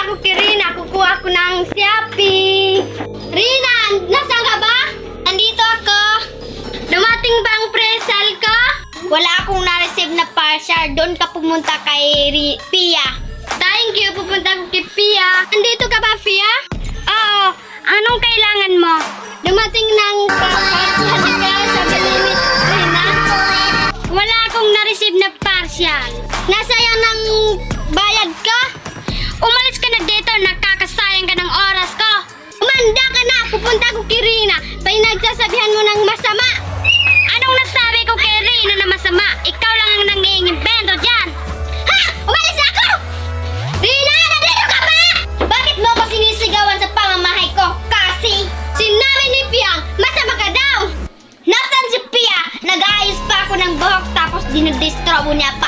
ako kay Rina. Kukuha ko ng Shopee. Rina, nasaan ka ba? Nandito ako. Dumating ba ang presal ko? Wala akong na-receive na parcel. Doon ka pumunta kay Pia. Thank you, pupunta ko kay Pia. Nandito ka ba, Pia? Oo. Anong kailangan mo? Dumating ng parcel ka sa Bilimit, Rina. Wala akong na-receive na parcel. Nasayang ng bayad ka? Umalis ka na dito, nakakasayang ka ng oras ko. Umanda ka na, pupunta ko kay Rina. Pinagsasabihan mo ng masama. Anong nasabi ko kay Rina na masama? Ikaw lang ang nangiimbento dyan. Ha? Umalis na ako! Rina, nandito ka ba? Bakit mo ako sinisigawan sa pamamahay ko? Kasi sinabi ni Piang, masama ka daw. Nasaan si Pia? Nag-aayos pa ako ng buhok tapos dinidistrobo niya pa